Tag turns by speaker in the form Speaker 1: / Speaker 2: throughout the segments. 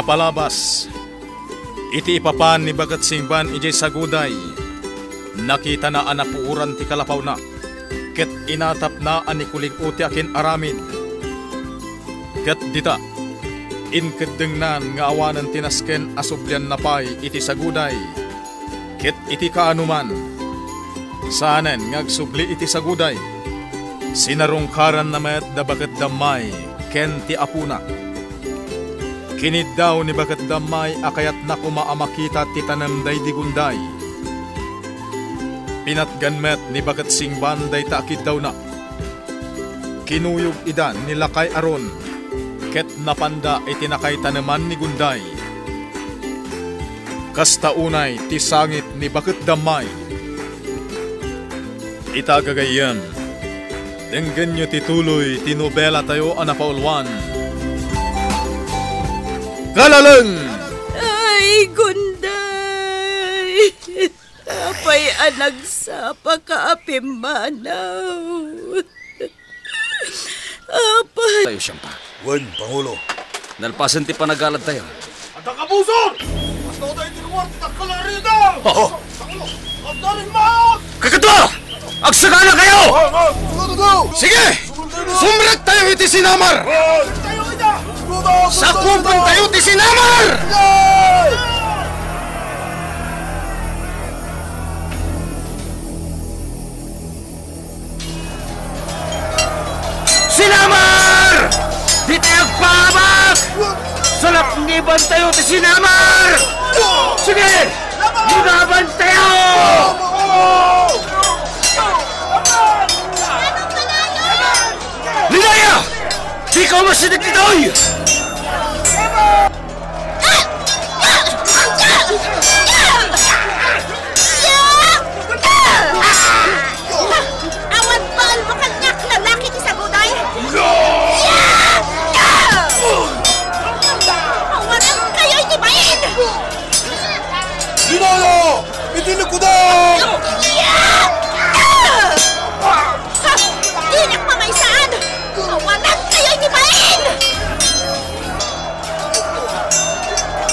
Speaker 1: apalabas, iti ipapan ni Bagat Singban ijay saguday, nakita na anapuuran ti kalapaw na, ket inatap na anikulig uti akin aramid. Ket dita, inkedengnan nga awanan tinasken asublyan napay iti saguday, ket iti kaanuman, saanen ngagsubli iti saguday, sinarungkaran na met da Bagat Damay, ken ti apuna. Kinid daw ni Bagat Damay akayat na kumaamakita ti tanamday di gunday. Pinatgan met ni Bagat Singban day taakid daw na. Kinuyog idan ni Lakay Aron, ket napanda itinakay tanaman ni gunday. Kastaunay ti sangit ni Bagat Damay. Itagagayan, denggan nyo tituloy tinobela tayo anapaulwan. Kalalang!
Speaker 2: Ay, gunday! Apay anak sa pagkaapimanaw. Apay...
Speaker 3: Tayo siyang pa.
Speaker 4: Wen, Pangulo.
Speaker 3: Nalpasan ti panagalan tayo.
Speaker 4: At ang kabuson! At ako tayo tinuwag at kalarida!
Speaker 3: Oo!
Speaker 4: Pangulo! At narin maot!
Speaker 3: Kakadwa! Agsagana kayo!
Speaker 4: Go!
Speaker 3: Sige! Sumrat tayo iti sinamar!
Speaker 4: Tayo ita!
Speaker 3: Sakupan tayo iti sinamar! Sinamar! Di tayo pabak! Salap ngiban tayo iti sinamar! Sige! Gibaban tayo! Linaya! Di ka masinig nitoy!
Speaker 2: Awan bal mo kanyak lalaki ti saguday! Awan ang kayo'y tibayin!
Speaker 4: Linaya! Itinig ko daw!
Speaker 2: Inak mamaysaan! Awan ang kayo'y tibayin!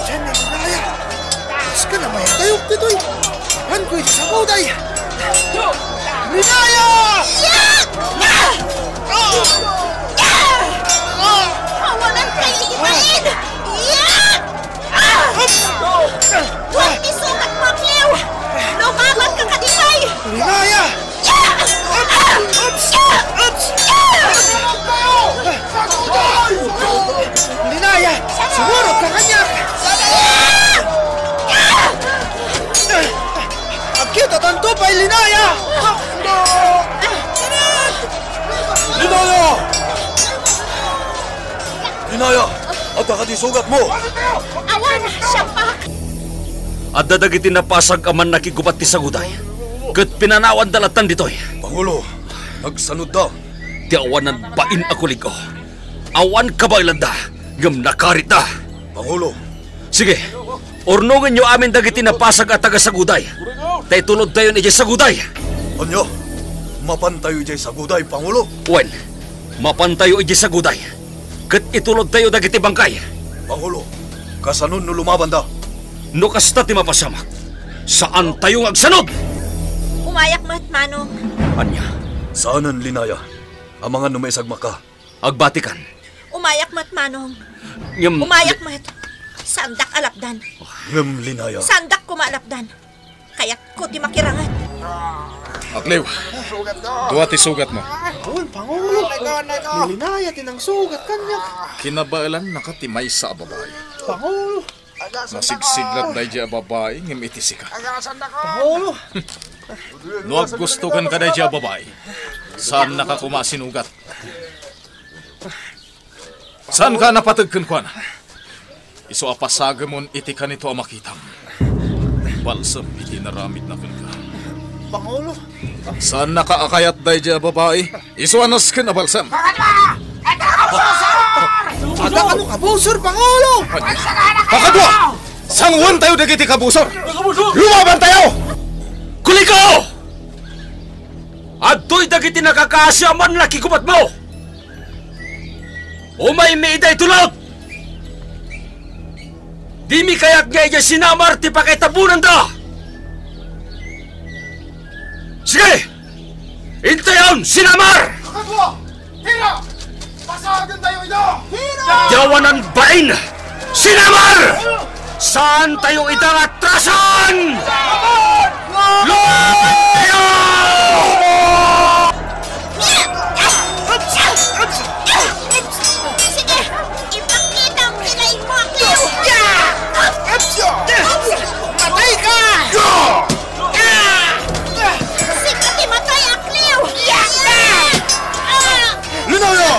Speaker 4: Diyan na, Linaya! Mas ka na may tayog dito'y! Han ko'y sa kauday! Linaya!
Speaker 2: Awan ang kayo'y tibayin! Huwag isukat mo, Cleo! Lumaban ka kadipay!
Speaker 4: Linaya! Linaya! Siguro ka kanyak! Akita tanto pa'y Linaya! Linaya! Linaya! At akati sugat mo!
Speaker 2: Awan! Siyapak!
Speaker 3: At dadagitin na pasag aman nakigubat ti saguday. Kat pinanawan dalatan ditoy.
Speaker 4: Pangulo, nagsanod daw.
Speaker 3: Ti awanan bain ako ligo. Awan kabailan da. Ngam nakarit da.
Speaker 4: Pangulo,
Speaker 3: Sige, ornongan nyo amin dagiti na pasag at taga saguday. Tay tulod tayo ni saguday.
Speaker 4: anyo, mapantayo jay saguday, Pangulo.
Speaker 3: Wen, mapantayo iji saguday. Kat itulod tayo dagiti bangkay.
Speaker 4: Pangulo, kasanun no lumaban da.
Speaker 3: No kasta ti mapasamak. Saan tayo agsanod?
Speaker 2: Umayak mat, Manong.
Speaker 3: Anya,
Speaker 4: Saanan, Linaya? Ang mga numaisag maka.
Speaker 3: agbatikan.
Speaker 2: Umayak mat, Manong.
Speaker 3: Ngam,
Speaker 2: Umayak mat. Sandak alapdan.
Speaker 4: Ngam, Linaya.
Speaker 2: Sandak kumalapdan. Kaya't ko ti makirangat.
Speaker 1: Aklew, duwa ti sugat mo.
Speaker 5: Pangulo, nilinaya tinang sugat kanya.
Speaker 1: Kinabailan nakatimay sa babae.
Speaker 5: Pangulo,
Speaker 1: Nasigsiglat dahi di babae, ngam itisi ka.
Speaker 5: Pangulo.
Speaker 1: No gustukan ka dahi di babae, saan nakakumasinugat? Saan ka napatagkan ko na? Iso apasagamon iti ka nito amakitang. Balsam iti naramid na kan ka.
Speaker 5: Pangulo.
Speaker 1: Saan nakaakayat dahi di babae? Iso anas ka na balsam.
Speaker 5: Ada ka nung kabusor, Pangulo.
Speaker 1: Kakadwa! Sangwan tayo dagiti kabusor! Lumaban tayo!
Speaker 3: Kuliko! Adto'y dagiti nakakaasyaman laki kumat mo! Umay may iday tulot! Di mi kayak nga iya sinamar ti pakitabunan da! Sige! Intayon, sinamar!
Speaker 4: Kakadwa! Hira! Pasagan tayo ito! Hira!
Speaker 3: Yawanan bain! Sinamar! Saan tayo itang atrasan? Lumapit tayo!
Speaker 2: Sige! Ipakita ang kinain mo, Akliw!
Speaker 5: Matay ka!
Speaker 2: Sige, matay, Akliw!
Speaker 4: Linaya!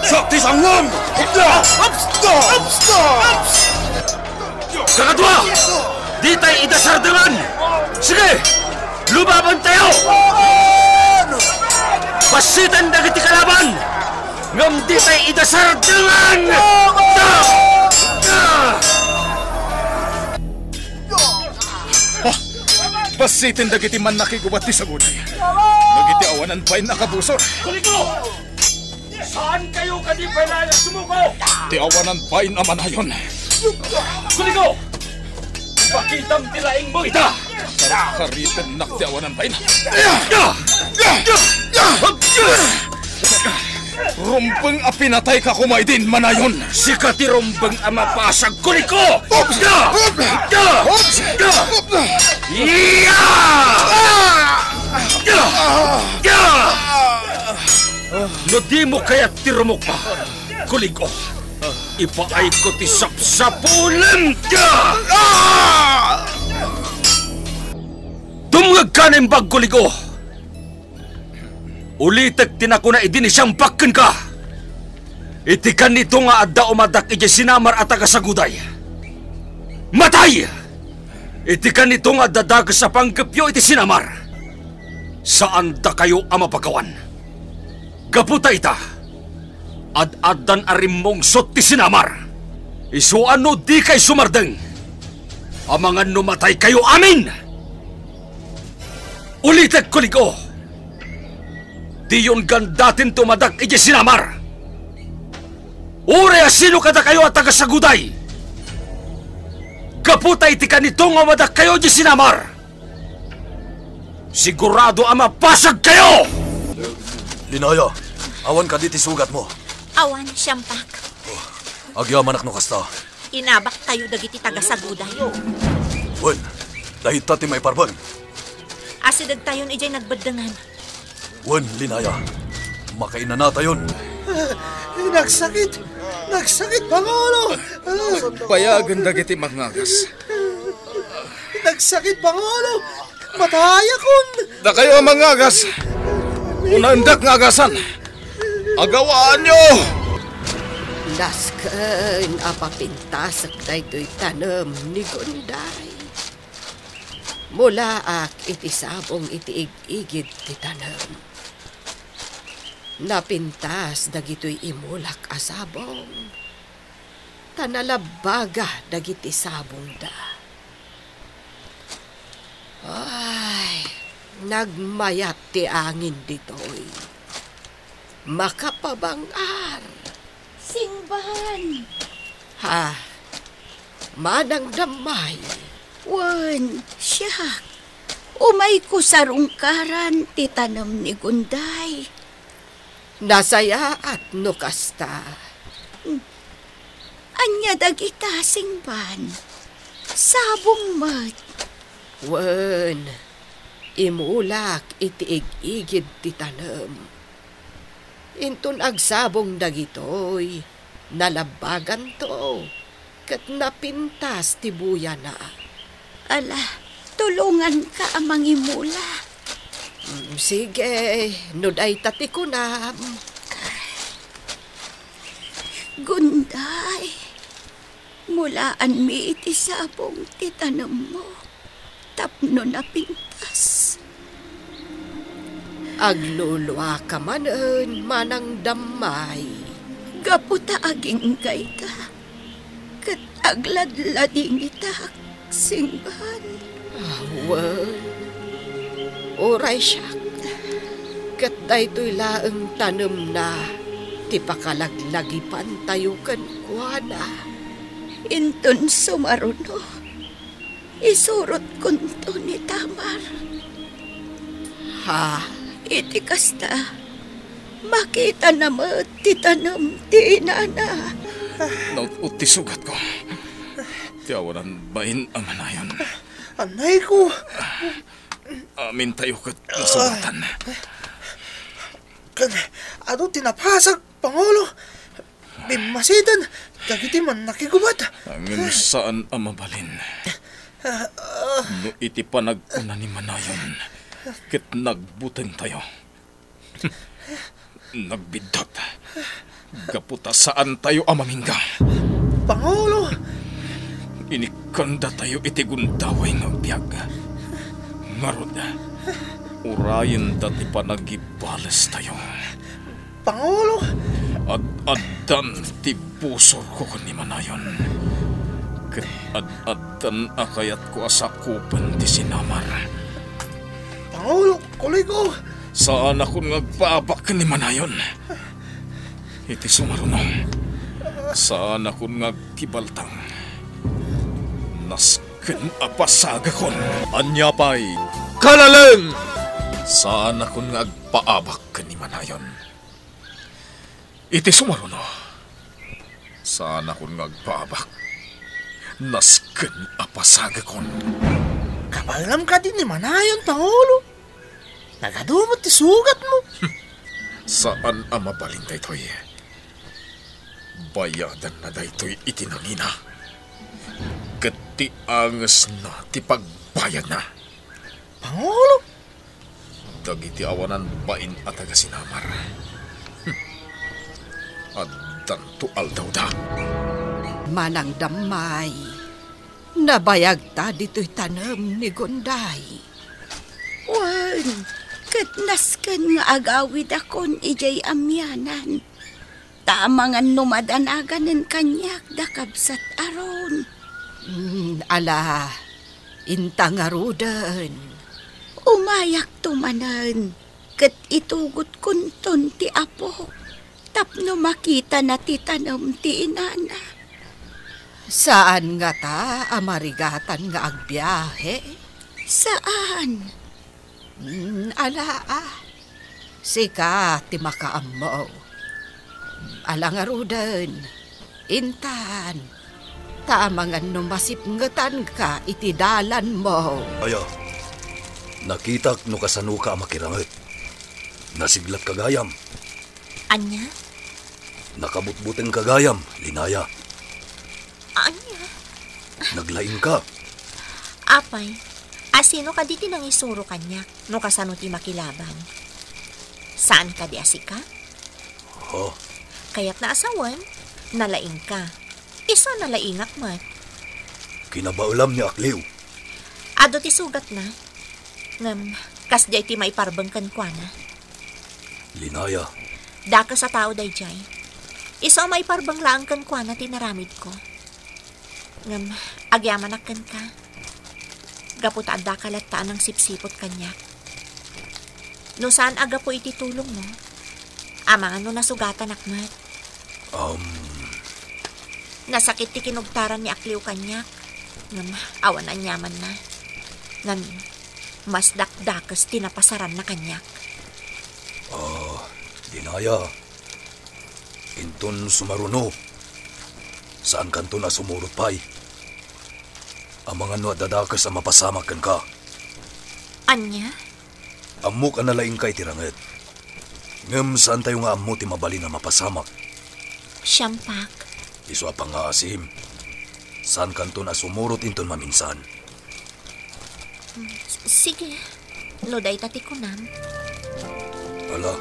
Speaker 4: Sakti sanglam!
Speaker 3: Kakadwa! Di tayo idasar dengan! Sige! Lumaban tayo! Basitan na kiti kalaban! Ngam di tayo idasar dengan!
Speaker 1: Basitin dagiti man nakigubat ti Saguday. Nagiti awanan pa'y nakabusor.
Speaker 3: Kuliko! Saan kayo kadipay na sumuko?
Speaker 1: Ti awanan pa'y naman ayon.
Speaker 3: Kuliko! Pakitam tilaing mo ita!
Speaker 1: Karitin nak ti awanan pa'y na. Rumpeng apinatay ka kumay din manayon.
Speaker 3: Si katirumbang ama pasag kuliko! No di mo kaya tirumok pa, kuliko. Ipaay ko ti sapsapulan ka! Tumngag ka ng bag, kuliko. Ulitek tinakuna idini siyang bakkan ka. Itikan nito nga adda umadak iti sinamar at agasaguday. Matay! Itikan nito nga dadag sa panggapyo iti sinamar. Saan da kayo amapagawan? Gaputa ita. Ad-addan arimong sot ti sinamar. Isuan no di kay sumardeng. Amangan numatay kayo amin! Ulitek kuliko. Di yun gandatin tumadak iti sinamar. Ure sino kada kayo at tagasaguday. Kaputa iti kanito nga madak kayo iti sinamar. Sigurado ama pasag kayo!
Speaker 6: Linaya, awan ka diti sugat mo.
Speaker 2: Awan, Siyampak.
Speaker 6: Agyaman akno kasta.
Speaker 2: Inabak tayo dagiti tagasaguday.
Speaker 6: Wen, dahit tati may parbang.
Speaker 2: Asidag tayon ijay nagbadangan.
Speaker 6: Wen, Linaya, makainanata yun.
Speaker 5: Nagsakit! Nagsakit, Pangulo!
Speaker 1: Payagan dagiti mangagas.
Speaker 5: Nagsakit, Pangulo! Matay akon!
Speaker 1: Da kayo ang mangagas. Unandak ngagasan. Agawaan nyo!
Speaker 7: Dasken apapintasak daytoy tanem ni Gunday. Mula iti sabong iti igigid ti tanem. Napintas dagitoy imulak a sabong. Tanalabaga dagiti sabong da. Ay, nagmayat ti angin ditoy. Makapabangar.
Speaker 2: Singban!
Speaker 7: Ha, manang damay.
Speaker 8: Wan, siya. Umay ko sa rungkaran ti tanam ni Gunday.
Speaker 7: Nasaya at nukasta.
Speaker 8: Anya dagita singban. Sabong mat.
Speaker 7: Wen, imulak iti igigid ti tanam. Intun agsabong dagitoy, nalabagan to, kat napintas ti buya na.
Speaker 8: Ala, tulungan ka amang imula.
Speaker 7: Sige, nuday tati ko na.
Speaker 8: Gunday, mulaan mi iti sabong ti tanam mo. Tapno na pintas.
Speaker 7: Aglulwa ka manen, manang damay.
Speaker 8: Gaputa aging gayta. Kat agladlading itak, singban.
Speaker 7: Wen, oray siyak. Kat daytoy laeng tanem na, ti pakalaglagipan tayo kan kuana.
Speaker 8: Inton sumaruno. Isurot kunto ni Tamar. Ha, iti kasta. Makita na mo ti tanam ti inana.
Speaker 1: Naut ti sugat ko. Tiawanan bain ang manayon.
Speaker 5: Anay ko.
Speaker 1: Amin tayo kat nasugatan.
Speaker 5: Ano tinapasag, Pangulo? Bimasidan, dagiti man nakigubat.
Speaker 1: Angin saan ang mabalin? No iti panaguna ni manayon. Kit nagbuteng tayo. Nagbidat. Gaputa saan tayo amamingga.
Speaker 5: Pangulo!
Speaker 1: Inikanda tayo iti gundaway ng biyag. Ngarod, urayin dati pa nagibales tayo.
Speaker 5: Pangulo!
Speaker 1: Ad-adan ti pusor ko ni manayon. Ket ad-adan akayat ko asakupan ti sinamar.
Speaker 5: Pangulo, kuloy ko!
Speaker 1: Saan ako ngagpaabak ni manayon? Iti sumarunong. Saan ako ngagkibaltang? Nasken apasaga kon. Anyapay, kalaleng! Saan ako ngagpaabak ni manayon? Iti sumaruno. Saan ako ngagpaabak? Nasken apasaga kon.
Speaker 5: Kapalam ka din ni manayon, Pangulo. Nagadumot ti sugat mo.
Speaker 1: Saan ang mabaling daytoy? Bayadan na daytoy itinangina. Kati angas na ti pagbayad na.
Speaker 5: Pangulo?
Speaker 1: Dagiti awanan bain at agasinamar. At tantual daw da.
Speaker 7: Manang damay. Nabayag ta dito'y tanam ni Gunday.
Speaker 8: Wan, katnaskan nga agawid akon ijay amyanan. Tamangan numadanagan ng kanyak dakabsat aron.
Speaker 7: Ala, intangarudan.
Speaker 8: Umayak tumanan, kat itugot kunton ti apo. Tapno makita na ti tanam ti inana.
Speaker 7: Saan nga ta amarigatan nga agbiyahe?
Speaker 8: Saan?
Speaker 7: Ala, sika ti makaamaw. Alangarudan, intan, tamangan numasipngatan ka iti dalan mo.
Speaker 6: Aya, nakitak no kasano ka makirangit. Nasiglat kagayam.
Speaker 2: Anya?
Speaker 6: Nakabutbuteng kagayam, Linaya.
Speaker 2: Anya?
Speaker 6: Naglaing ka.
Speaker 2: Apay, asino ka di tinang isuro kanya no kasano ti makilaban? Saan ka di asika?
Speaker 6: Oh,
Speaker 2: Kaya't naasawan, nalaing ka. Isa nalaingak mat.
Speaker 6: kinabaulam ni Akliw.
Speaker 2: Ado ti sugat na. Ngam, kasjay ti maiparbangkan kwa na.
Speaker 6: Linaya,
Speaker 2: Daka sa tao dayjay. Isa maiparbanglaan kan kwa na tinaramid ko. Ngam, agyamanak ka. Gaputa adda kalataan ng sipsipot kanya. No saan aga po iti tulong mo? Amangan no nasugatan akmat. Nasakit ti kinugtaran ni Akliw kanyak. Ngam, awan ang yaman na. Ngam, mas dakdakas tinapasaran na kanyak.
Speaker 6: Linaya. Inton sumaruno. Saan kanto na sumurot pay? Ang mga no dadakas sa mapasamakan ka.
Speaker 2: Anya?
Speaker 6: Ammo ka nalaing kay tirangit. Ngem saan tayo nga ammo ti mabali na mapasamak?
Speaker 2: Siyampak.
Speaker 6: Iswa pa nga asim. Saan kanto na sumurot inton maminsan?
Speaker 2: Sige. Loday tati ko nam.
Speaker 6: Ala,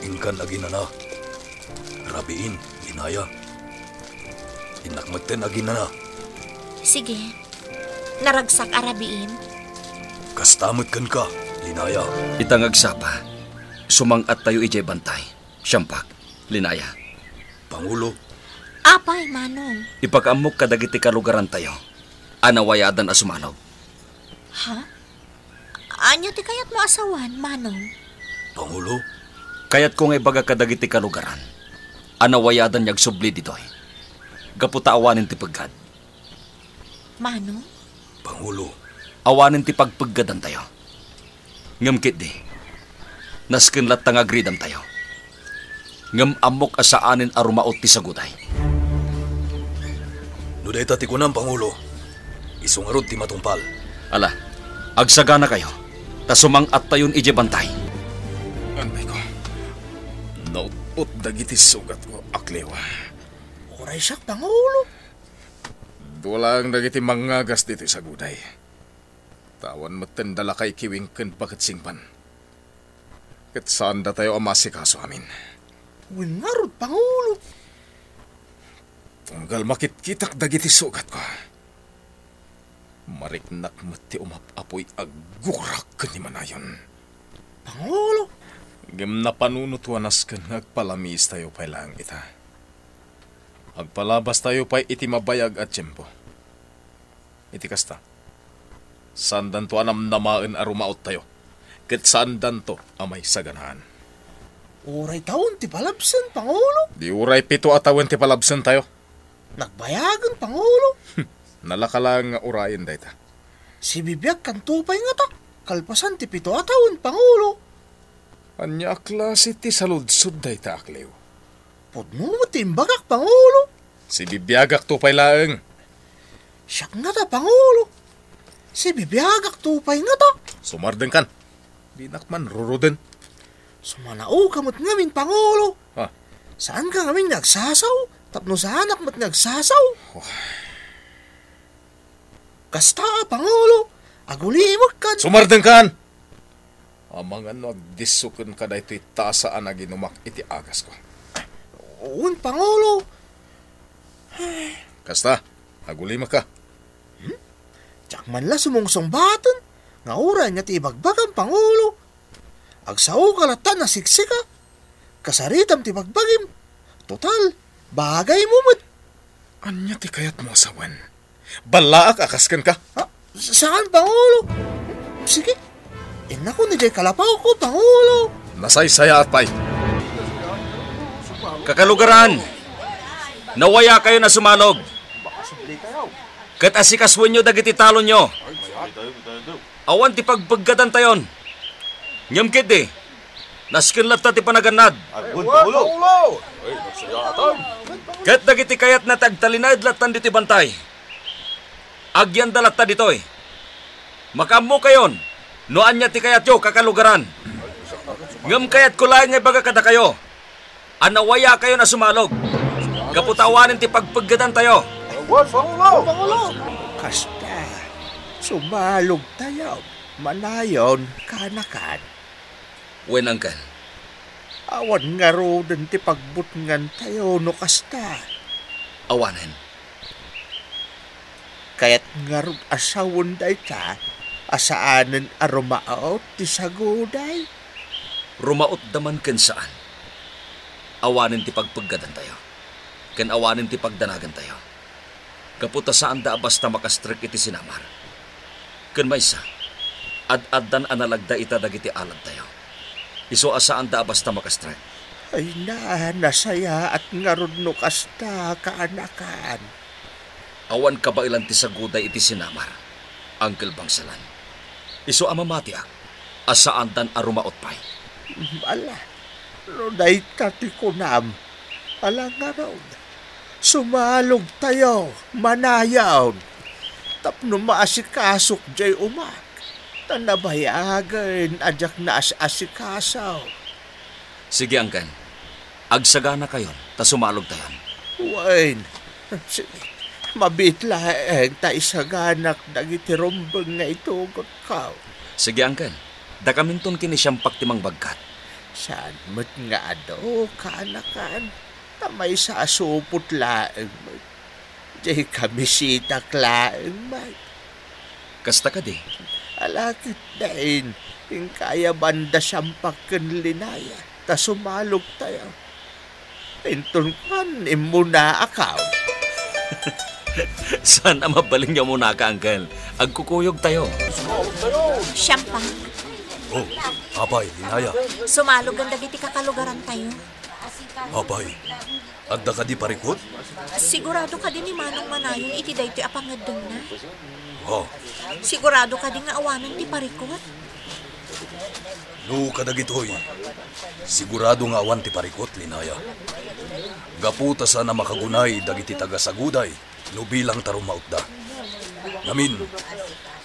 Speaker 6: inkan lagi na na. Rabiin, Linaya. Inakmagten lagi na na.
Speaker 2: Sige. Naragsak arabiin.
Speaker 6: Kastamot kan ka, Linaya.
Speaker 3: Itangagsapa. Sumangat tayo ijay bantay. Siyampak, Linaya.
Speaker 6: Pangulo,
Speaker 2: Apay, Manong.
Speaker 3: Ipag-amok kadagiti kalugaran tayo. Anawayadan asumanog.
Speaker 2: Ha? Anya ti kayat mo asawan, Manong?
Speaker 3: Gaputa awanin ti paggad.
Speaker 2: Mano?
Speaker 6: Pangulo,
Speaker 3: Awanin ti pagpaggadan tayo. Ngamkit di. Nasken lat tangagridam tayo. Ngam amok asaanin arumaot ti saguday.
Speaker 6: no dayta ti kunam, Pangulo. Isungarod ti matungpal.
Speaker 3: Ala, agsagana kayo. Ta sumangat tayon ije bantay.
Speaker 1: Anay ko. Naut-ut dagiti sugat ko, aklewa.
Speaker 5: Oray siyak, Pangulo.
Speaker 1: Dulang dagiti mangagas dito sa guday. Tawan matendala kay kiwing ken bakit singpan. Ket saan da tayo amasikaso amin.
Speaker 5: Wingarod, Pangulo.
Speaker 1: Tunggal makit-kitak dagiti sugat ko. Mariknak mati umap-apoy aggurak ken ni manayon.
Speaker 5: Pangulo.
Speaker 1: Gem na panunutuanas ken agpalamis tayo pay lang ita. Agpalabas tayo pay iti mabayag at tiyempo. Iti kasta. Sandan to anam namaan arumaot tayo. Ket sandan to amay saganahan.
Speaker 5: Oray taon ti palabsan, Pangulo.
Speaker 1: Di uray 7 atawan ti palabsan tayo.
Speaker 5: Nagbayagan, Pangulo.
Speaker 1: Nalakalang nga urayan dayta.
Speaker 5: Si Bibiyag kan tupay nga ta. Kalpasan ti 7 taon, Pangulo.
Speaker 1: Anya klase ti saludsud dayta aklew.
Speaker 5: Pudno mo timbagak, Pangulo.
Speaker 1: Si bibiyagak tupay laeng.
Speaker 5: Siyak nga ta, Pangulo. Si Bibiyagak tupay nga ta.
Speaker 1: Sumardeng kan. Dinakman ruruden.
Speaker 5: Sumanao kamot ngamin, Pangulo.
Speaker 1: Ha?
Speaker 5: Saan ka ngamin nagsasaw? Tapno sa anak mo't nagsasaw. Kasta, Pangulo. Agulimot ka.
Speaker 1: Sumardeng kan! Amang ano agdisukan ka da ito'y tasaan na ginumak iti agas ko.
Speaker 5: Uun, Pangulo.
Speaker 1: Kasta, agulima ka.
Speaker 5: Tsak man la sumungsong batan. Nga oray nga ti ibagbagang, Pangulo. Agsaw kalatan na siksika. Kasaritam ti bagbagim. Total, bagay mo mo't.
Speaker 1: Anya ti kayat mo asawan. Balaak akaskan ka.
Speaker 5: Saan, Pangulo? Sige. Inako ni Jay Kalapaw ko, Pangulo.
Speaker 1: Nasaysaya at pay.
Speaker 3: Kakalugaran, nawaya kayo na sumanog. Kat asikaswan nyo dagiti talon nyo. Awan ti pagpaggadan tayon. Nyamkit di, naskin lat ti panaganad. Kat dagiti kayat na tagtalinad latan diti bantay. Agyan dalat ta ditoy. Makamo kayon, noan niya ti kayat yo kakalugaran. Ngam kayat kulay nga baga kada kayo. Anawaya kayo na sumalog. Kaputawanin ti pagpaggadan tayo.
Speaker 5: Kasta, sumalog tayo. Manayon, kanakan.
Speaker 3: Wen angkan.
Speaker 5: Awan nga rodan ti pagbutngan tayo no kasta.
Speaker 3: Awanen.
Speaker 5: Kaya't nga rod asawon day ta, asaanan arumaot ti saguday.
Speaker 3: Rumaot daman ken saan. Awanen ti pagpaggadan tayo. Ken awanen ti pagdanagan tayo. Kaputa saan da basta makastrek iti sinamar. Ken maysa, ad-addan analagda ita dagiti alad tayo. Iso asaan da basta makastrek.
Speaker 5: Ay na, nasaya at nga rod no kasta kaanakan.
Speaker 3: Awan ka ba ilan ti saguday iti sinamar. Angkel Bangsalan. Iso amamatiak. Asaan dan arumaot pay.
Speaker 5: Ala, roday tati kunam. Ala nga raw. Sumalog tayo, manayaw. Tapno maasikasok jay umak. Tanabayagan, adyak na asikasaw.
Speaker 3: Sige angkan. Agsagana kayon, ta sumalog tayon.
Speaker 5: Wain, sige. Mabitlaeng ta isaganak dagiti rombeng nga itugot ka.
Speaker 3: Sige angkan. Dakaminton kini siyang paktimang bagkat.
Speaker 5: Saan mo't nga ado, kanakan? Tamay sa asupot laeng mo. Jay kamisita klaeng mo.
Speaker 3: Kasta ka di.
Speaker 5: Alakit dahin, yung kaya banda sampak ken linaya, ta sumalog tayo. Pinton kan, imuna akaw.
Speaker 3: Saan ang mabaling niya muna ka, angkel? Agkukuyog tayo.
Speaker 2: Siyampa,
Speaker 6: Oh, apay, linaya.
Speaker 2: sumalog ang dagiti kakalugaran tayo.
Speaker 6: Apay, Adda ka di parikot?
Speaker 2: Sigurado ka din ni Manong Manayon iti daytoy apangadong na.
Speaker 6: Oh,
Speaker 2: Sigurado ka din nga awanan ti parikot.
Speaker 6: no kadagitoy. Sigurado nga awan ti parikot, Linaya. Gaputa sa na makagunay dagiti tagasaguday no bilang tarumaut da. Namin,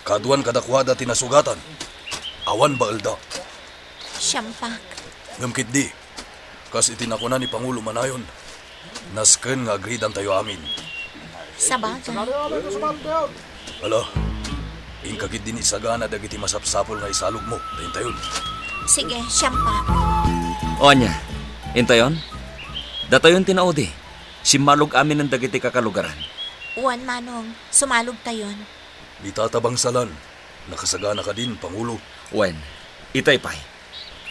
Speaker 6: kaduan kadakwada tinasugatan. Awan ba alda?
Speaker 2: Siyampak.
Speaker 6: Ngamkit di. Kas itinakuna ni Pangulo Manayon. Nasken nga agridan tayo amin.
Speaker 2: Sa bagay.
Speaker 6: Ala, ingkagid din isagana dagiti masapsapol nga isalog mo. Tayon.
Speaker 2: Sige, siyampak.
Speaker 3: O anya, intayon? Datayon tinaudi. Simalog amin ng dagiti kakalugaran.
Speaker 2: Uwan, Manong. Sumalog tayon.
Speaker 6: Bitatabang salan. Nakasagana ka din, Pangulo.
Speaker 3: Wen, itay pay.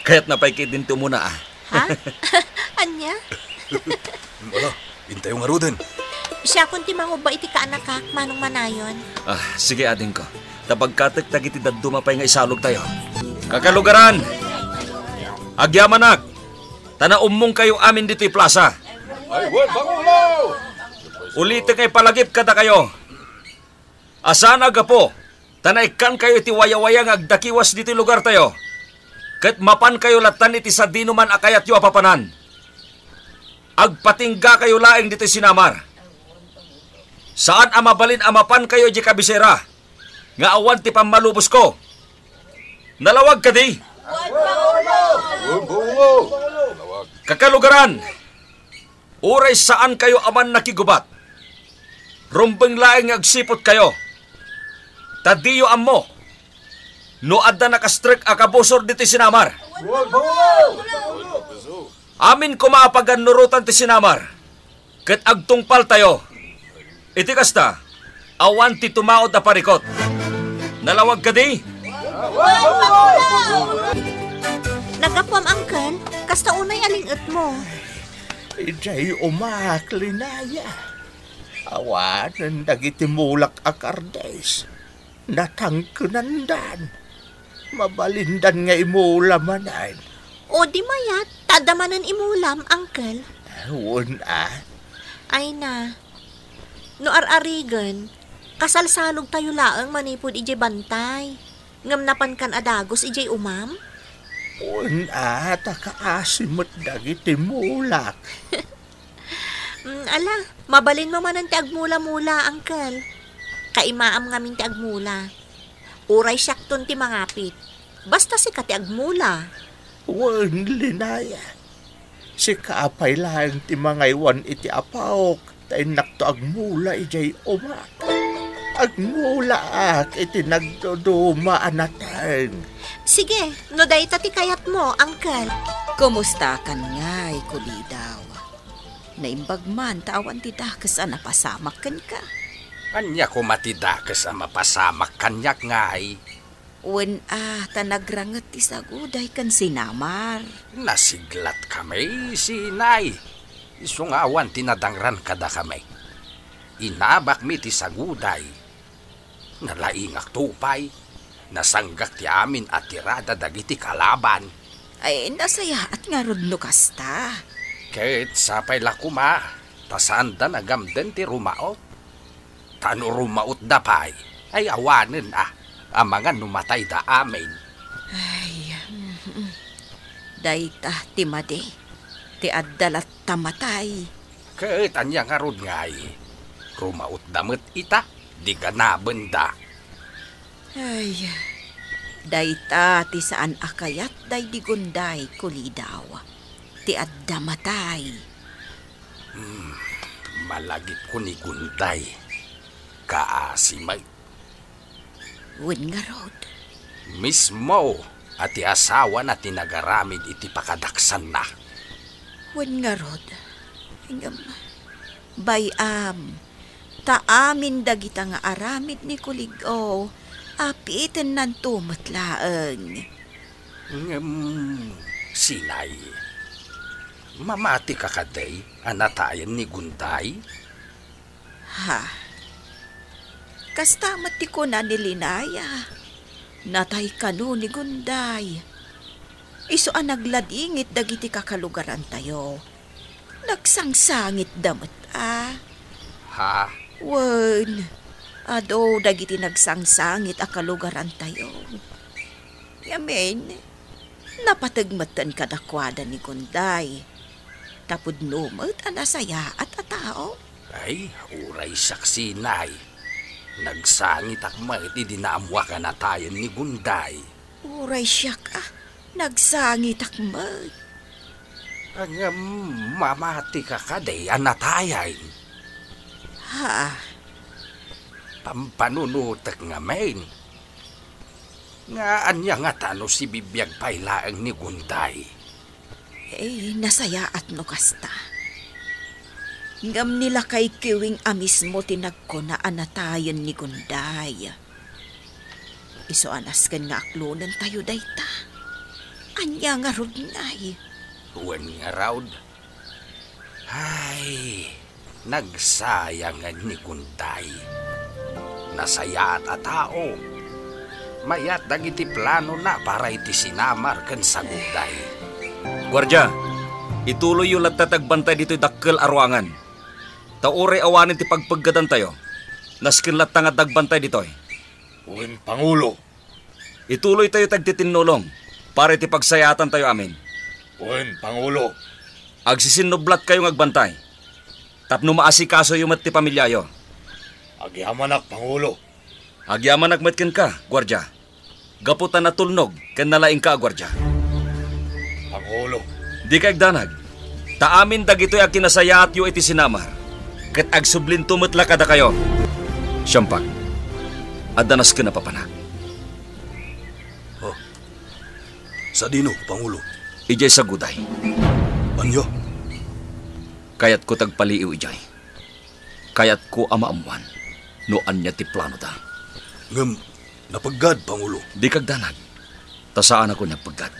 Speaker 3: Kaya't napaykit din muna ah.
Speaker 2: Ha? Anya?
Speaker 6: Ala, intayo nga ro din.
Speaker 2: Siya kung ti manguba iti kaanakak, Manong Manayon.
Speaker 3: Ah, sige ading ko. Tapagkatek tagiti daduma pay nga isalog tayo. Kakalugaran! Agyamanak! Tanaum mong kayo amin dito'y plaza.
Speaker 6: Ay, wen, Pangulo!
Speaker 3: Ulitin kay palagip kada kayo. Asana gapo, tanaikan kayo iti wayawayang agdakiwas dito'y lugar tayo. Ket mapan kayo latan iti sa dinuman akayat yu apapanan. Agpatingga kayo laeng dito'y sinamar. Saan amabalin amapan kayo di kabisera? Nga awan ti pamalubos ko. Nalawag ka di. Kakalugaran. Uray saan kayo aman nakigubat. Rumbeng laeng agsipot kayo. Tadiyo ammo. No adda nakastrek akabusor diti sinamar. Amin ko maapagan-nurutan ti sinamar. Ket agtungpal tayo. Iti kasta, awan ti tumaod a parikot. Nalawag ka di?
Speaker 2: Nagapwam, Uncle. Kasta unay alingot mo.
Speaker 5: Ijay umak, Linaya. Awanan dagiti mulak akardes. Natangkunandan. Mabalindan nga imulamanan.
Speaker 2: O di mayat, tadamanan imulam, Uncle.
Speaker 5: Uwan
Speaker 2: Ay na. No ar-arigan, kasalsalog tayo laang manipod ijay bantay. Ngam napan kan adagos ijay umam.
Speaker 5: Uwan takaasimot dagiti mulak.
Speaker 2: Ala, mabalin mo manan ti agmula-mula, Uncle. Kaimaam ngamin ti agmula. Uray syakton ti mangapit. Basta si kati agmula.
Speaker 5: Uwan, Linaya. Si kaapay lang ti mangaywan iti apawok. Tay nakto agmula ijay umak. Agmula ak iti nagduduma anatan.
Speaker 2: Sige, no day tati kayat mo, Uncle.
Speaker 8: Kumusta kan ngay, Kulidaw? Naimbag man, tawan ti dakas napasamak kan ka.
Speaker 9: Anya ko matidakas ang mapasamak kanyak ngay.
Speaker 8: Wen tanagrangat ti saguday kan sinamar.
Speaker 9: Nasiglat kami, sinay. Isungawan tinadangran kada kami. Inabak mi ti saguday. Nalaingak tupay. Nasanggak ti amin at tirada dagiti kalaban.
Speaker 8: Ay, nasaya at nga rudno kasta.
Speaker 9: Kahit sapay lakuma, tasanda nagamden ti rumaot. Tano rumaot dapay, ay awanin ang mga numatay da amin.
Speaker 8: Ay, dayta ti madi, ti addalat tamatay.
Speaker 9: Kahit anya nga rod ngay, rumaot damit ita, di ganaben da.
Speaker 8: Ay, dayta ti saan akayat day di gunday, Kulidaw. Ti addamatay.
Speaker 9: Malagip ko ni gunday. Kaasimay.
Speaker 8: Wen nga rod.
Speaker 9: Mismo at ti asawa na tinagaramid iti pakadaksan na.
Speaker 8: Wen nga rod. Hingam, bayam, taamin dagita nga aramid ni Kuligaw, apitin nan tumatlaang.
Speaker 9: Sinay, mamati ka kaday, anatayan ni gunday?
Speaker 8: Ha? Kastamat ti ko na ni Linaya. Natay kanu ni gunday. Iso ang nagladingit dagiti kakalugaran tayo. nagsangsangit damot
Speaker 9: Ha?
Speaker 8: Wen, ado dagiti nagsangsangit a kalugaran tayo. Yamen, napatagmatan kadakwada ni Gunday. Tapod numot anasaya at atao.
Speaker 9: Ay, uray saksi nay. Nagsangit akmat idinaamwa ka na tayo ni Gunday.
Speaker 8: Uray siya ka, nagsangit akmat.
Speaker 9: Ang mamati ka kaday anatayan.
Speaker 8: Ha?
Speaker 9: Pampanunutak nga main. Nga anya nga tano si bibiyag pailaang ni Gunday.
Speaker 8: Nasaya at no kasta. Ngam nila kay kiwing amis mo tinagko na anatayan ni Gunday. Iso anas kan nga aklunan tayo dayta. Anya nga rod ngay.
Speaker 9: Uwan nga raud. Ay, nagsayangan ni Gunday. Nasaya at atao. Mayat dagiti plano na para iti sinamar kan sa Gunday.
Speaker 3: Gwardiya, ituloy yung latatagbantay dito dakkel arwangan. Taure awanin ti pagpaggadan tayo. Naskin latangad dagbantay dito.
Speaker 6: Uwin Pangulo.
Speaker 3: Ituloy tayo tagtitinulong para ti pagsayatan tayo amin.
Speaker 6: Uwin Pangulo.
Speaker 3: Agsisinublat kayo agbantay. Tapno maasikaso yung mat ti pamilyayo.
Speaker 6: Agyamanak Pangulo.
Speaker 3: Agyaman agmatkin ka, Gwardiya. Gaputan na tulnog, ken nalaing ka, Gwardiya.
Speaker 6: Pangulo.
Speaker 3: Di ka agdanag. Taamin dagito'y akinasayat yu iti sinamar. Ket agsublin tumetla kada kayo. Siyampak, adanas ka na papanak.
Speaker 6: Oh. Sa dino, Pangulo?
Speaker 3: Ijay sa guday.
Speaker 6: Anyo?
Speaker 3: Kayat ko tagpaliiw ijay. Kayat ko amaamuan. Noan niya ti plano da.
Speaker 6: Ngam, napaggad, Pangulo.
Speaker 3: Di kagdanag. Tasaan ako nagpaggad.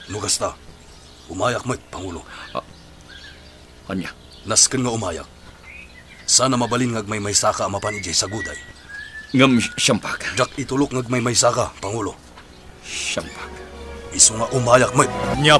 Speaker 6: Nugasta, umayak mo't, Pangulo.
Speaker 3: Anya?
Speaker 6: Nasken nga umayak. Sana mabalin ngag may saka amapan ijay sa guday.
Speaker 3: Ngam siyampak.
Speaker 6: Jak itulok ngag may saka, Pangulo.
Speaker 3: Siyampak.
Speaker 6: Iso nga umayak mo't.
Speaker 1: Nya